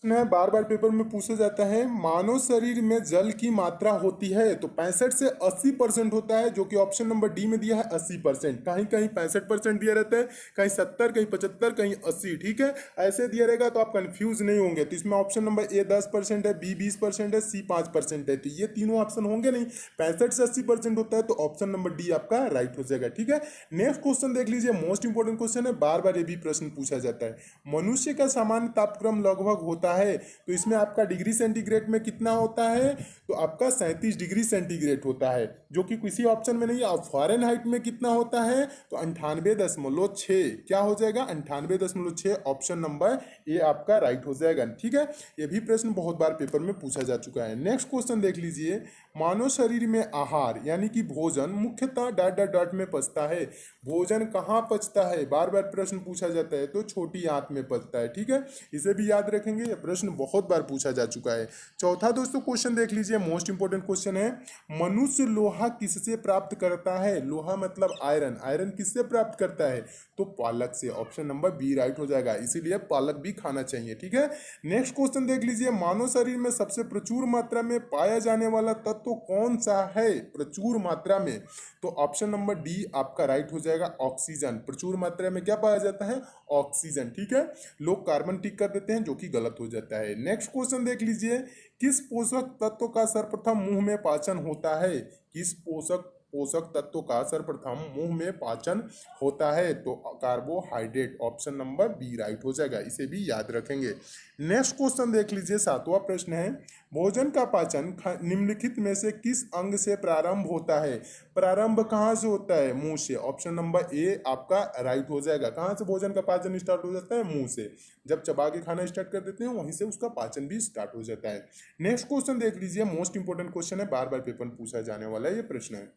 है बार बार पेपर में पूछा जाता है, मानव शरीर में जल की मात्रा होती है तो 65 से 80% होता है, जो कि ऑप्शन नंबर डी में दिया है 80%। कहीं कहीं 65% दिया रहता है, कहीं 70, कहीं 75, कहीं 80। ठीक है, ऐसे दिया रहेगा तो आप कंफ्यूज नहीं होंगे। तो इसमें ऑप्शन नंबर ए 10% है, बी 20% है, सी 5% है। तो ये तीनों ऑप्शन होंगे नहीं, 65 से 80% होता है, तो ऑप्शन नंबर डी आपका राइट हो जाएगा। ठीक है, नेक्स्ट क्वेश्चन देख लीजिए, मोस्ट इंपोर्टेंट क्वेश्चन है, बार बार ये भी प्रश्न पूछा जाता है। मनुष्य का सामान्य तापक्रम लगभग होता है, तो इसमें आपका डिग्री सेंटीग्रेड में कितना होता है, तो आपका 37 डिग्री सेंटीग्रेड होता है, जो कि किसी ऑप्शन में नहीं है। और फॉरेनहाइट में कितना होता है, तो 98.6 क्या हो जाएगा, 98.6। ऑप्शन नंबर ए आपका राइट हो जाएगा। ठीक है, ये भी प्रश्न बहुत बार पेपर में पूछा जा चुका है। नेक्स्ट क्वेश्चन देख लीजिए, मानव शरीर में आहार यानी कि भोजन मुख्यतः डॉट डॉट डॉट में पचता है। भोजन कहाँ पचता है, बार बार प्रश्न पूछा जाता है, तो छोटी आंत में पचता है। ठीक है, इसे भी याद रखेंगे, यह प्रश्न बहुत बार पूछा जा चुका है। चौथा दोस्तों क्वेश्चन देख लीजिए, मोस्ट इंपोर्टेंट क्वेश्चन है, मनुष्य लोहा किससे प्राप्त करता है। लोहा मतलब आयरन, आयरन किससे प्राप्त करता है, तो पालक से। ऑप्शन नंबर बी राइट हो जाएगा, इसीलिए पालक भी खाना चाहिए। ठीक है, नेक्स्ट क्वेश्चन देख लीजिए, मानव शरीर में सबसे प्रचुर मात्रा में पाया जाने वाला तत्व कौन सा है, प्रचुर मात्रा में, तो ऑप्शन नंबर डी आपका राइट हो जाएगा, ऑक्सीजन। प्रचुर मात्रा में क्या पाया जाता है, ऑक्सीजन। ठीक है, लोग कार्बन टिक कर देते हैं, जो कि गलत हो जाता है। नेक्स्ट क्वेश्चन देख लीजिए, किस पोषक तत्व का सर्वप्रथम मुंह में पाचन होता है। किस पोषक पोषक तत्व का सर्वप्रथम मुंह में पाचन होता है, तो carbohydrate. Option number B right हो जाएगा, इसे भी याद रखेंगे। नेक्स्ट क्वेश्चन देख लीजिए, सातवां प्रश्न है, भोजन का पाचन निम्नलिखित में से किस अंग से प्रारंभ होता है। प्रारंभ कहाँ से होता है, मुंह से। ऑप्शन नंबर ए आपका राइट हो जाएगा। कहाँ से भोजन का पाचन स्टार्ट हो जाता है, मुंह से। जब चबा के खाना स्टार्ट कर देते हैं, वहीं से उसका पाचन भी स्टार्ट हो जाता है। नेक्स्ट क्वेश्चन देख लीजिए, मोस्ट इंपोर्टेंट क्वेश्चन है, बार बार पेपर में पूछा जाने वाला है ये प्रश्न है,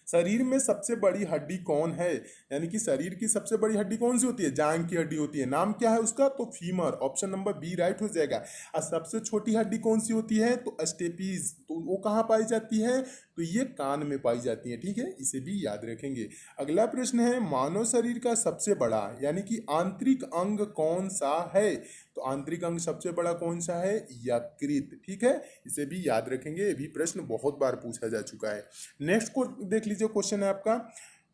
शरीर में सबसे बड़ी हड्डी कौन है, यानी कि शरीर की सबसे बड़ी हड्डी कौन सी होती है, जांघ की हड्डी होती है। नाम क्या है उसका, तो femur. Option number B right हो जाएगा। और सबसे छोटी हड्डी कौन सी होती है, तो स्टेपीज। तो वो कहाँ पाई जाती है, तो ये कान में पाई जाती है। ठीक है, इसे भी याद रखेंगे। अगला प्रश्न है, मानव शरीर का सबसे बड़ा यानी कि आंतरिक अंग कौन सा है, तो आंतरिक अंग सबसे बड़ा कौन सा है, यकृत। ठीक है, इसे भी याद रखेंगे, ये भी प्रश्न बहुत बार पूछा जा चुका है। नेक्स्ट को देख लीजिए, क्वेश्चन है आपका,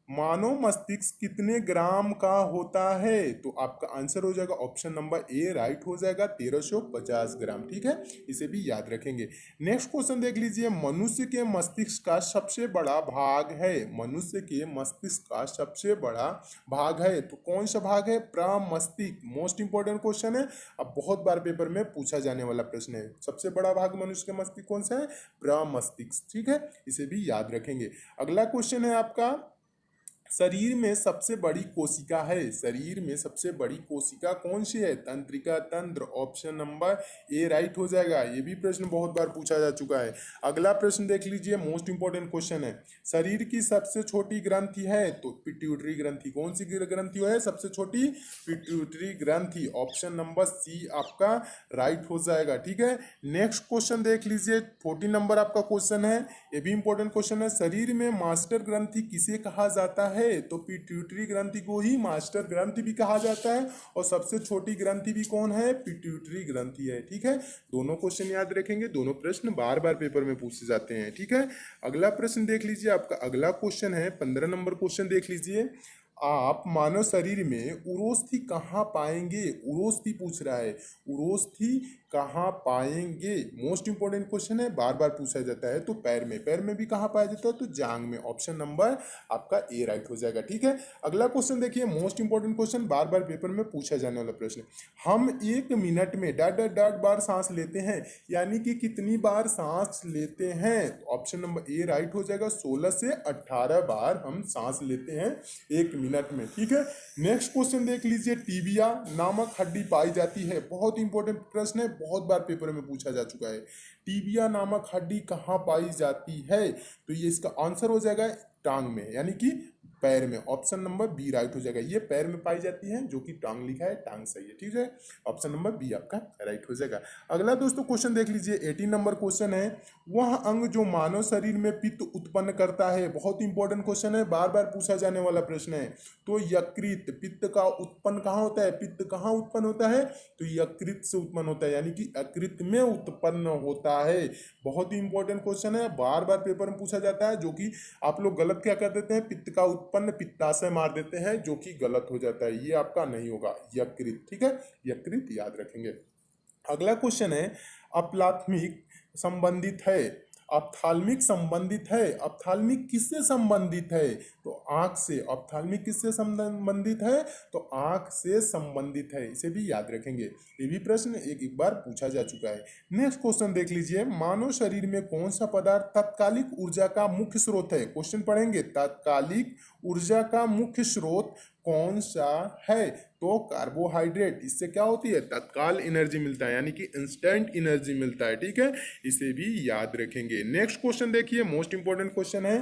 मानव मस्तिष्क कितने ग्राम का होता है, तो आपका आंसर हो जाएगा ऑप्शन नंबर ए राइट हो जाएगा, 1350 ग्राम। ठीक है, इसे भी याद रखेंगे। नेक्स्ट क्वेश्चन देख लीजिए, मनुष्य के मस्तिष्क का सबसे बड़ा भाग है। मनुष्य के मस्तिष्क का सबसे बड़ा भाग है, तो कौन सा भाग है, प्रमस्तिष्क। मोस्ट इंपोर्टेंट क्वेश्चन है, अब बहुत बार पेपर में पूछा जाने वाला प्रश्न है। सबसे बड़ा भाग मनुष्य के मस्तिष्क कौन सा है, प्रमस्तिष्क। ठीक है, इसे भी याद रखेंगे। अगला क्वेश्चन है आपका, शरीर में सबसे बड़ी कोशिका है। शरीर में सबसे बड़ी कोशिका कौन सी है, तंत्रिका तंत्र। ऑप्शन नंबर ए राइट हो जाएगा, ये भी प्रश्न बहुत बार पूछा जा चुका है। अगला प्रश्न देख लीजिए, मोस्ट इंपोर्टेंट क्वेश्चन है, शरीर की सबसे छोटी ग्रंथि है, तो पिट्यूटरी ग्रंथि। कौन सी ग्रंथि है सबसे छोटी, पिट्यूटरी ग्रंथि। ऑप्शन नंबर सी आपका राइट हो जाएगा। ठीक है, नेक्स्ट क्वेश्चन देख लीजिए, 14 नंबर आपका क्वेश्चन है, ये भी इंपॉर्टेंट क्वेश्चन है, शरीर में मास्टर ग्रंथि किसे कहा जाता है, तो पिट्यूटरी ग्रंथि को ही मास्टर ग्रंथि भी कहा जाता है, और सबसे छोटी ग्रंथि भी कौन है, पिट्यूटरी ग्रंथि है। ठीक है, दोनों क्वेश्चन याद रखेंगे, दोनों प्रश्न बार बार पेपर में पूछे जाते हैं। ठीक है, अगला प्रश्न देख लीजिए, आपका अगला क्वेश्चन है 15 नंबर क्वेश्चन देख लीजिए, आप मानव शरीर में उरोस्थि कहाँ पाएंगे। उरोस्थि पूछ रहा है, उरोस्थि कहाँ पाएंगे। मोस्ट इंपोर्टेंट क्वेश्चन है, बार बार पूछा जाता है, तो पैर में। पैर में भी कहाँ पाया जाता है, तो जांग में। ऑप्शन नंबर आपका ए राइट हो जाएगा। ठीक है, अगला क्वेश्चन देखिए, मोस्ट इंपोर्टेंट क्वेश्चन, बार बार पेपर में पूछा जाने वाला प्रश्न, हम 1 मिनट में डॉट डॉट डॉट बार सांस लेते हैं, यानी कि कितनी बार सांस लेते हैं, तो ऑप्शन नंबर ए राइट हो जाएगा, 16 से 18 बार हम सांस लेते हैं 1 मिनट में। ठीक है, नेक्स्ट क्वेश्चन देख लीजिए, टीबिया नामक हड्डी पाई जाती है। बहुत इंपॉर्टेंट प्रश्न है, बहुत बार पेपर में पूछा जा चुका है, टीबिया नामक हड्डी कहाँ पाई जाती है, तो ये इसका आंसर हो जाएगा टांग में, यानी कि पैर में, ऑप्शन नंबर बी राइट हो जाएगा। ये पैर में पाई जाती है, जो कि टांग लिखा है, टांग सही है, ठीक है, ऑप्शन नंबर बी आपका राइट हो जाएगा। अगला दोस्तों क्वेश्चन देख लीजिए, 18 नंबर क्वेश्चन है, वह अंग जो मानव शरीर में पित्त उत्पन्न करता है, बहुत इंपॉर्टेंट क्वेश्चन है, बार बार पूछा जाने वाला प्रश्न है। तो यकृत, पित्त का उत्पन्न कहाँ होता है, पित्त कहाँ उत्पन्न होता है, तो यकृत से उत्पन्न होता है, यानी कि यकृत में उत्पन्न होता है। बहुत ही इंपॉर्टेंट क्वेश्चन है, बार बार पेपर में पूछा जाता है, जो कि आप लोग गलत क्या कर देते हैं, पित्त का उत्पन्न पित्ताशय मार देते हैं, जो कि गलत हो जाता है, ये आपका नहीं होगा, यकृत, ठीक है, यकृत याद रखेंगे। अगला क्वेश्चन है, अपलात्मिक संबंधित है, ऑप्थाल्मिक संबंधित है, ऑप्थाल्मिक किससे संबंधित है, तो आंख से, ऑप्थाल्मिक किससे संबंधित है, तो आंख से संबंधित है, इसे भी याद रखेंगे, ये भी प्रश्न एक बार पूछा जा चुका है। नेक्स्ट क्वेश्चन देख लीजिए, मानव शरीर में कौन सा पदार्थ तात्कालिक ऊर्जा का मुख्य स्रोत है, क्वेश्चन पढ़ेंगे, तात्कालिक ऊर्जा का मुख्य स्रोत कौन सा है, तो कार्बोहाइड्रेट, इससे क्या होती है, तत्काल एनर्जी मिलता है, यानी कि इंस्टेंट एनर्जी मिलता है, ठीक है, इसे भी याद रखेंगे। नेक्स्ट क्वेश्चन देखिए, मोस्ट इंपॉर्टेंट क्वेश्चन है,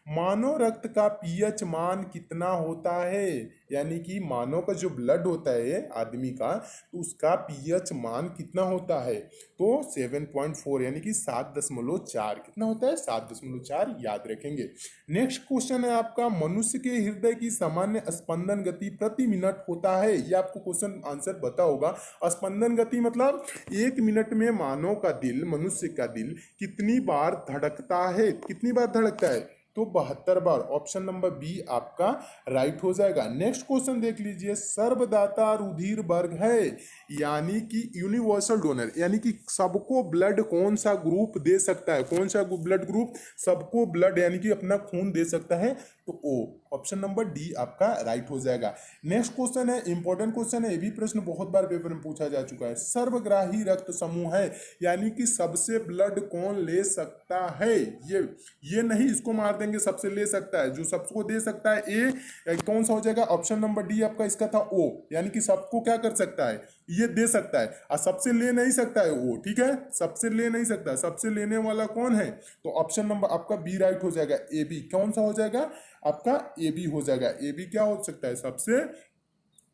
मानव रक्त का पीएच मान कितना होता है, यानी कि मानव का जो ब्लड होता है आदमी का, तो उसका पीएच मान कितना होता है, तो 7.4, यानी कि 7.4, कितना होता है, 7.4 याद रखेंगे। नेक्स्ट क्वेश्चन है आपका, मनुष्य के हृदय की सामान्य स्पंदन गति प्रति मिनट होता है, ये आपको क्वेश्चन आंसर पता होगा। स्पंदन गति मतलब 1 मिनट में मानव का दिल, मनुष्य का दिल कितनी बार धड़कता है, कितनी बार धड़कता है, तो 72 बार, ऑप्शन नंबर बी आपका राइट हो जाएगा। नेक्स्ट क्वेश्चन देख लीजिए, सर्वदाता रुधिर वर्ग है, यानी कि यूनिवर्सल डोनर, यानी कि सबको ब्लड कौन सा ग्रुप दे सकता है, कौन सा ब्लड ग्रुप सबको ब्लड यानी कि अपना खून दे सकता है, तो ओ, ऑप्शन नंबर डी आपका राइट हो जाएगा। नेक्स्ट क्वेश्चन है, इंपॉर्टेंट क्वेश्चन है, ये भी प्रश्न बहुत बार पेपर में पूछा जा चुका है, सर्वग्राही रक्त समूह है, यानी कि सबसे ब्लड कौन ले सकता है, ये नहीं इसको मार देंगे, सबसे ले सकता है, जो सबको दे सकता है, ए कौन सा हो जाएगा, ऑप्शन नंबर डी आपका इसका था ओ, यानी कि सबको क्या कर सकता है, ये दे सकता है, और सबसे ले नहीं सकता है वो, ठीक है, सबसे ले नहीं सकता, सबसे लेने वाला कौन है, तो ऑप्शन नंबर आपका बी राइट हो जाएगा, ए बी, कौन सा हो जाएगा आपका, ए बी हो जाएगा, ए बी क्या हो सकता है, सबसे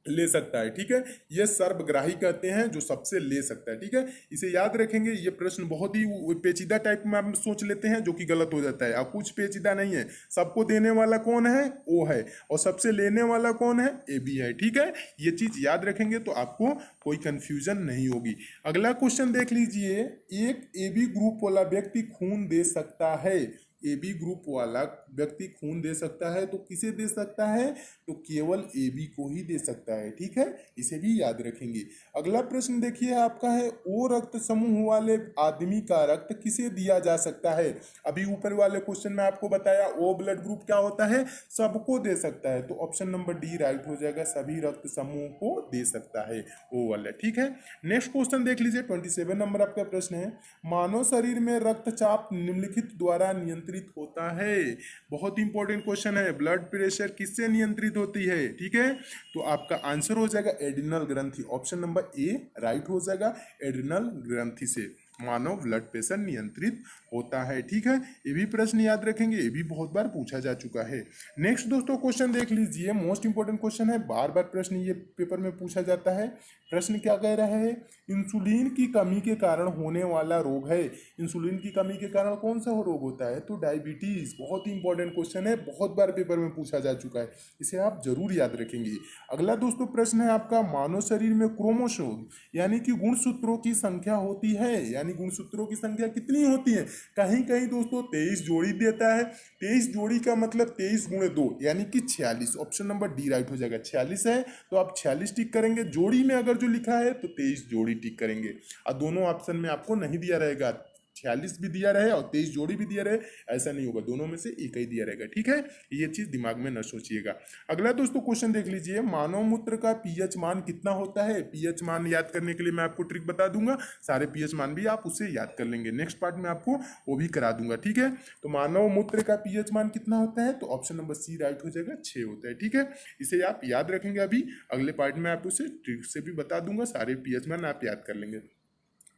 ले सकता है, ठीक है, ये सर्वग्राही कहते हैं, जो सबसे ले सकता है, ठीक है, इसे याद रखेंगे। ये प्रश्न बहुत ही पेचीदा टाइप में आप सोच लेते हैं, जो कि गलत हो जाता है, अब कुछ पेचीदा नहीं है, सबको देने वाला कौन है, ओ है, और सबसे लेने वाला कौन है, ए बी है, ठीक है, ये चीज याद रखेंगे तो आपको कोई कंफ्यूजन नहीं होगी। अगला क्वेश्चन देख लीजिए, एक ए बी ग्रुप वाला व्यक्ति खून दे सकता है, ए बी ग्रुप वाला व्यक्ति खून दे सकता है, तो किसे दे सकता है, तो केवल ए बी को ही दे सकता है, ठीक है, इसे भी याद रखेंगे। अगला प्रश्न देखिए आपका है, ओ रक्त समूह वाले आदमी का रक्त किसे दिया जा सकता है, अभी ऊपर वाले क्वेश्चन में आपको बताया ओ ब्लड ग्रुप क्या होता है, सबको दे सकता है, तो ऑप्शन नंबर डी राइट हो जाएगा, सभी रक्त समूह को दे सकता है ओ वाला, ठीक है। नेक्स्ट क्वेश्चन देख लीजिए, 27 नंबर आपका प्रश्न है, मानव शरीर में रक्तचाप निम्नलिखित द्वारा नियंत्रित होता है, बहुत इंपॉर्टेंट क्वेश्चन है, ब्लड प्रेशर किससे नियंत्रित होती है, ठीक है, तो आपका आंसर हो जाएगा एड्रिनल ग्रंथि, ऑप्शन नंबर ए राइट हो जाएगा, एड्रिनल ग्रंथि से मानव ब्लड प्रेशर नियंत्रित होता है, ठीक है, ये भी प्रश्न याद रखेंगे, ये भी बहुत बार पूछा जा चुका है। नेक्स्ट दोस्तों क्वेश्चन देख लीजिए, मोस्ट इंपॉर्टेंट क्वेश्चन है, बार बार प्रश्न ये पेपर में पूछा जाता है। प्रश्न क्या कह रहा है, इंसुलिन की कमी के कारण होने वाला रोग है, इंसुलिन की कमी के कारण कौन सा रोग होता है, तो डायबिटीज, बहुत ही इंपॉर्टेंट क्वेश्चन है, बहुत बार पेपर में पूछा जा चुका है, इसे आप जरूर याद रखेंगे। अगला दोस्तों प्रश्न है आपका, मानव शरीर में क्रोमोसोम यानी कि गुणसूत्रों की संख्या होती है, यानी गुणसूत्रों की संख्या कितनी होती है, कहीं कहीं दोस्तों 23 जोड़ी देता है, 23 जोड़ी का मतलब 23 गुणे 2 यानी कि 46, ऑप्शन नंबर डी राइट हो जाएगा, 46 है तो आप 46 टिक करेंगे, जोड़ी में अगर जो लिखा है तो 23 जोड़ी टिक करेंगे, और दोनों ऑप्शन में आपको नहीं दिया रहेगा, 46 भी दिया रहे और 23 जोड़ी भी दिया रहे, ऐसा नहीं होगा, दोनों में से एक ही दिया रहेगा, ठीक है, ये चीज दिमाग में न सोचिएगा। अगला दोस्तों क्वेश्चन देख लीजिए, मानव मूत्र का पीएच मान कितना होता है, पीएच मान याद करने के लिए मैं आपको ट्रिक बता दूंगा, सारे पीएच मान भी आप उससे याद कर लेंगे, नेक्स्ट पार्ट में आपको वो भी करा दूंगा, ठीक है, तो मानव मूत्र का पीएच मान कितना होता है, तो ऑप्शन नंबर सी राइट हो जाएगा, 6 होता है, ठीक है, इसे आप याद रखेंगे, अभी अगले पार्ट में आप उसे ट्रिक से भी बता दूंगा, सारे पीएच मान आप याद कर लेंगे।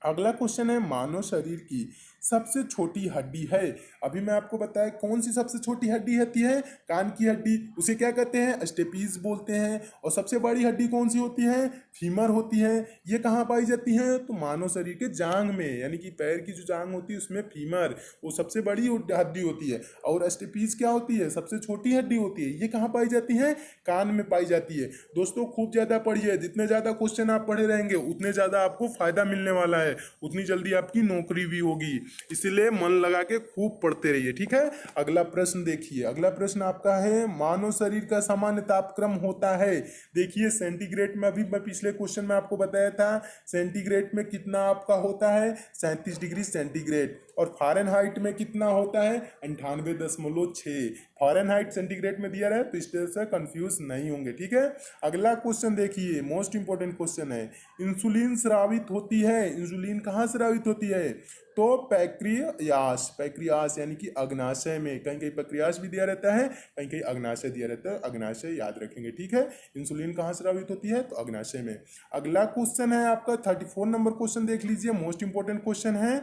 अगला क्वेश्चन है मानव शरीर की सबसे छोटी हड्डी है। अभी मैं आपको बताया कौन सी सबसे छोटी हड्डी होती है, कान की हड्डी, उसे क्या कहते हैं, स्टेपीज बोलते हैं। और सबसे बड़ी हड्डी कौन सी होती है, फीमर होती है। ये कहाँ पाई जाती है, तो मानव शरीर के जांग में, यानी कि पैर की जो जांग होती है उसमें फीमर वो सबसे बड़ी हड्डी होती है। और स्टेपीज क्या होती है, सबसे छोटी हड्डी होती है। ये कहाँ पाई जाती है, कान में पाई जाती है। दोस्तों खूब ज्यादा पढ़िए, जितने ज्यादा क्वेश्चन आप पढ़े रहेंगे उतने ज्यादा आपको फायदा मिलने वाला है, उतनी जल्दी आपकी नौकरी भी होगी। इसलिए मन लगा के खूब पढ़ते रहिए, ठीक है। अगला प्रश्न देखिए, अगला प्रश्न आपका है मानव शरीर का सामान्य तापक्रम होता है। देखिए सेंटीग्रेड में, अभी मैं पिछले क्वेश्चन में आपको बताया था सेंटीग्रेड में कितना आपका होता है 37 डिग्री सेंटीग्रेड, और फारेनहाइट में कितना होता है 98.6। फारेनहाइट सेंटीग्रेड में दिया रहा है, तो इस तरह से कंफ्यूज नहीं होंगे, ठीक है। अगला क्वेश्चन देखिए, मोस्ट इंपोर्टेंट क्वेश्चन है, इंसुलिन स्रावित होती है। इंसुलिन कहाँ स्रावित होती है, तो पैक्रियास, पैक्रियास यानी कि अग्नाशय में। कहीं कहीं पैक्रियास भी दिया रहता है, कहीं कहीं अग्नाशय दिया रहता है, अग्नाशय याद रखेंगे, ठीक है। इंसुलिन कहाँ स्रावित होती है, तो अग्नाशय में। अगला क्वेश्चन है आपका 34 नंबर क्वेश्चन देख लीजिए, मोस्ट इंपोर्टेंट क्वेश्चन है,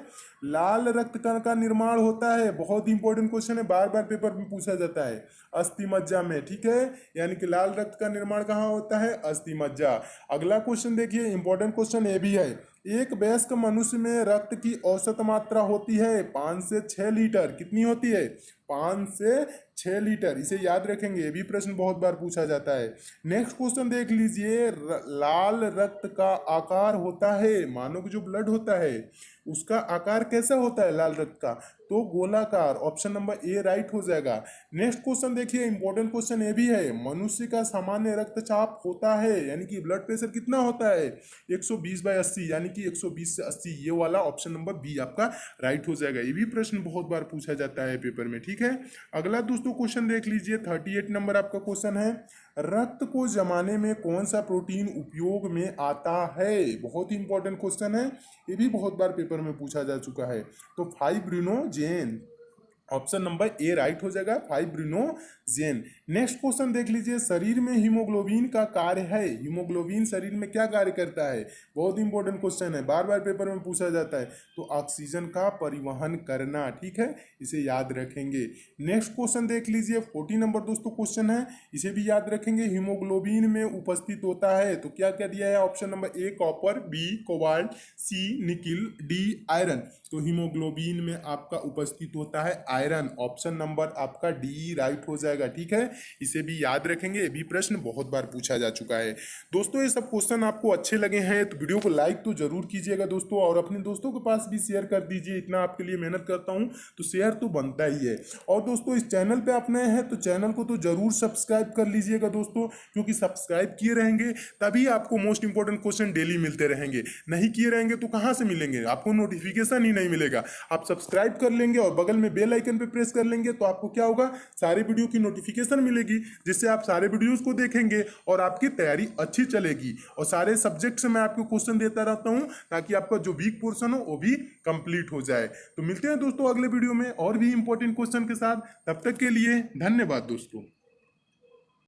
लाल रक्त कण का निर्माण होता है। बहुत इंपॉर्टेंट क्वेश्चन है, बार बार पेपर में पूछा जाता है, अस्थि मज्जा में, ठीक है। यानी कि लाल रक्त का निर्माण कहाँ होता है, अस्थि मज्जा। अगला क्वेश्चन देखिए, इंपॉर्टेंट क्वेश्चन ये भी है, एक वयस्क मनुष्य में रक्त की औसत मात्रा होती है 5 से 6 लीटर। कितनी होती है, 5 से 6 लीटर। इसे याद रखेंगे, ये भी प्रश्न बहुत बार पूछा जाता है। नेक्स्ट क्वेश्चन देख लीजिए, लाल रक्त का आकार होता है, मानव का जो ब्लड होता है उसका आकार कैसा होता है लाल रक्त का, तो गोलाकार। ऑप्शन नंबर ए राइट हो जाएगा। नेक्स्ट क्वेश्चन देखिए, इंपॉर्टेंट क्वेश्चन ये भी है, मनुष्य का सामान्य रक्तचाप होता है, यानी कि ब्लड प्रेशर कितना होता है 120/80, यानी कि 120 से 80। ये वाला ऑप्शन नंबर बी आपका राइट हो जाएगा। ये भी प्रश्न बहुत बार पूछा जाता है पेपर में, ठीक है। अगला दोस्तों क्वेश्चन देख लीजिए, 38 नंबर आपका क्वेश्चन है, रक्त को जमाने में कौन सा प्रोटीन उपयोग में आता है। बहुत ही इंपॉर्टेंट क्वेश्चन है, ये भी बहुत बार पेपर में पूछा जा चुका है, तो फाइब्रिनोजेन। ऑप्शन नंबर ए राइट हो जाएगा, फाइब्रिनोजेन। नेक्स्ट क्वेश्चन देख लीजिए, शरीर में हीमोग्लोबिन का कार्य है। हीमोग्लोबिन शरीर में क्या कार्य करता है, बहुत इंपॉर्टेंट क्वेश्चन है, बार बार पेपर में पूछा जाता है, तो ऑक्सीजन का परिवहन करना, ठीक है, इसे याद रखेंगे। नेक्स्ट क्वेश्चन देख लीजिए, 40 नंबर दोस्तों क्वेश्चन है, इसे भी याद रखेंगे, हीमोग्लोबिन में उपस्थित होता है, तो क्या क्या दिया है, option number A copper, B cobalt, C nickel, D iron. तो हीमोग्लोबिन में आपका उपस्थित होता है आयरन। ऑप्शन नंबर आपका डी राइट हो जाएगा, ठीक है। इसे भी याद रखेंगे, ये भी प्रश्न बहुत बार पूछा जा चुका है। दोस्तों ये सब क्वेश्चन आपको अच्छे लगे हैं तो वीडियो को लाइक तो जरूर कीजिएगा दोस्तों, और अपने दोस्तों के पास भी शेयर कर दीजिए। इतना आपके लिए मेहनत करता हूं तो शेयर तो बनता ही है। और दोस्तों इस चैनल पे आप नए हैं तो चैनल को तो जरूर सब्सक्राइब कर लीजिएगा दोस्तों, क्योंकि सब्सक्राइब किए रहेंगे तभी आपको मोस्ट इंपॉर्टेंट क्वेश्चन डेली मिलते रहेंगे। नहीं किए रहेंगे तो कहाँ से मिलेंगे, आपको नोटिफिकेशन ही नहीं मिलेगा। आप सब्सक्राइब कर लेंगे और बगल में बेल आइकन पे प्रेस कर लेंगे तो आपको क्या होगा, सारे वीडियो की नोटिफिकेशन मिलेगी, जिससे आप सारे वीडियोस को देखेंगे और आपकी तैयारी अच्छी चलेगी। और सारे सब्जेक्ट से मैं आपको क्वेश्चन देता रहता हूं ताकि आपका जो वीक पोर्शन हो वो भी कंप्लीट हो जाए। तो मिलते हैं दोस्तों अगले वीडियो में और भी इंपॉर्टेंट क्वेश्चन के साथ, तब तक के लिए धन्यवाद दोस्तों।